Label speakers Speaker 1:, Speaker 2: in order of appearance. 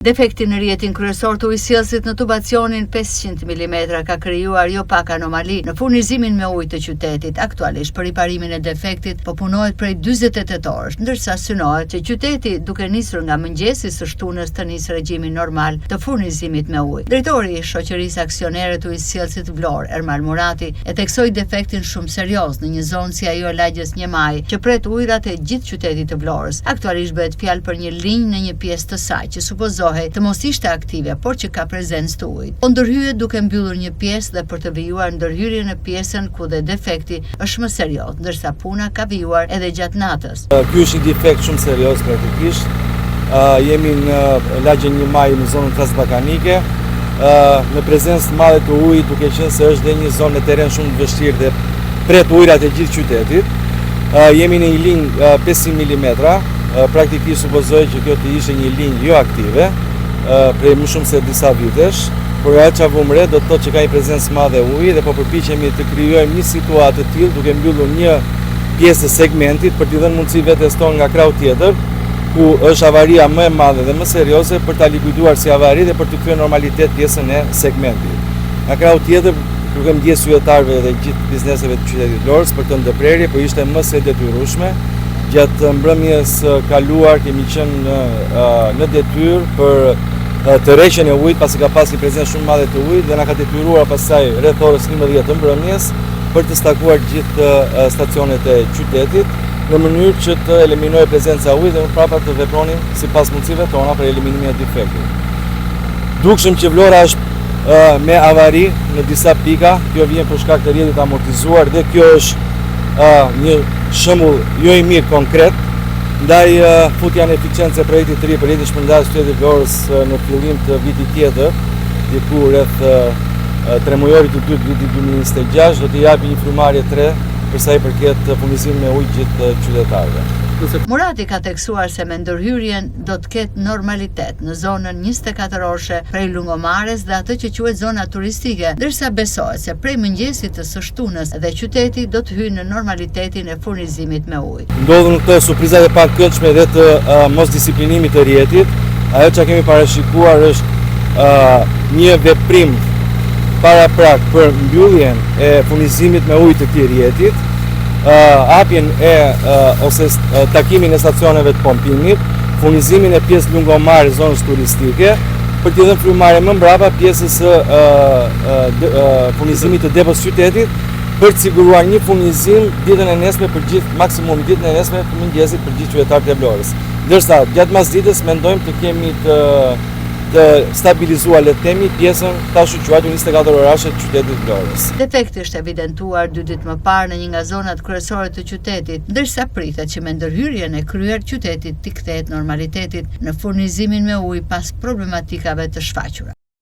Speaker 1: Defekti në rrjetin kryesor të ujësjellësit në tubacionin 500 mm ka krijuar jo pak anomali në furnizimin me ujë të qytetit. Aktualisht për riparimin e defektit po punohet prej 48 orësh, ndërsa synohet që qyteti duke nisur nga mëngjesi së shtunës të nisë regjimin normal të furnizimit me ujë. Drejtori i Shoqërisë Aksionere të Ujësjellësit Vlorë, Ermal Murati, e theksoi defektin shumë serioz në një zonë si ajo e lagjes 1 Maj, që pret ujërat e gjithë qytetit të Vlorës. Aktualisht bëhet fjalë për një linjë në një pjesë të saj që supozohet të mos ishte aktive, por që ka prezencë të ujit. Po ndërhyet duke mbyllur një pjesë dhe për të vijuar ndërhyrje në pjesën ku dhe defekti është më serioz, ndërsa puna ka vijuar edhe gjatë natës.
Speaker 2: Ky është një defekt shumë serioz praktikisht. Jemi në lagjen 1 Maj në zonën transbalkanike, në prezencë të madhe të ujit, duke qenë se është dhe një zonë në terren shumë të vështirë dhe pret ujërat e gjithë qytetit. Jemi në një linjë 500 mm. Praktikisht supozoj që kjo të ishte një linjë jo aktive, prej më shumë se disa vitesh, por ajo që avum re do të thotë që ka një prezencë madhe uji dhe po përpiqemi të krijojmë një situatë të tillë duke mbyllur një pjesë të segmentit për t'i dhënë mundësi vetes tonë nga krau tjetër, ku është avaria më e madhe dhe më serioze për ta likuiduar si avari dhe për të kthyer normalitet pjesën e segmentit. Nga krau tjetër duke ndjesë qytetarëve dhe gjithë bizneseve të qytetit Vlorës për të ndërprerje, por ishte më se detyrueshme. Gjatë mbrëmjes kaluar kemi qenë në detyrë për tërheqjen e ujit, pasi ka pasur një prezencë shumë madhe të ujit dhe na ka detyruar pastaj rreth orës 11 të mbrëmjes për të stakuar gjithë stacionet e qytetit në mënyrë që të eliminojë prezenca e ujit dhe më prapa të vepronin sipas mundësive tona për eliminimin e defektit. Dukshëm që Vlora është me avari në disa pika, kjo vjen për shkak të rrjetit amortizuar dhe kjo është një shembull jo i mirë konkret ndaj futja në eficiencë e projektit të ri për rrjetin shpërndarës të qytetit Vlorës në fillim të vitit tjetër, diku rreth tremujorit të dytë vitit 2026, do të japi një frymarrje 3 për sa i përket furnizimit me ujë gjithë qytetarëve.
Speaker 1: Murati ka theksuar se me ndërhyrjen do të ketë normalitet në zonën 24 orëshe prej Lungomares dhe atë që quhet zona turistike, ndërsa besohet se prej mëngjesit të së shtunës dhe qyteti do të hyjë në normalitetin e furnizimit me ujë.
Speaker 2: Ndodhën këto surprizat e pakëndshme dhe të mosdisiplinimit të rrjetit. Ajo që kemi parashikuar është një veprim paraprak për mbylljen e furnizimit me ujë të këtij rrjetit, hapjen ose takimin e stacioneve të pompimit, furnizimin e pjesë lungomare zonës turistike, për t'i dhënë frymarrje më mbrapa pjesës furnizimit të depos qytetit, për të siguruar një furnizim ditën e nesme për gjithë, maksimum ditën e nesme të mëngjesit për gjithë qytetarët e Vlorës. Ndërsa gjatë masditës mendojmë të kemi të stabilizuar le të themi pjesën tash quajtur 24 orashe të qytetit Vlorës.
Speaker 1: Defekti është evidentuar 2 ditë më parë në një nga zonat kryesore të qytetit, ndërsa pritet që me ndërhyrjen e kryer qytetit t'i kthehet normalitetit në furnizimin me ujë pas problematikave të shfaqura.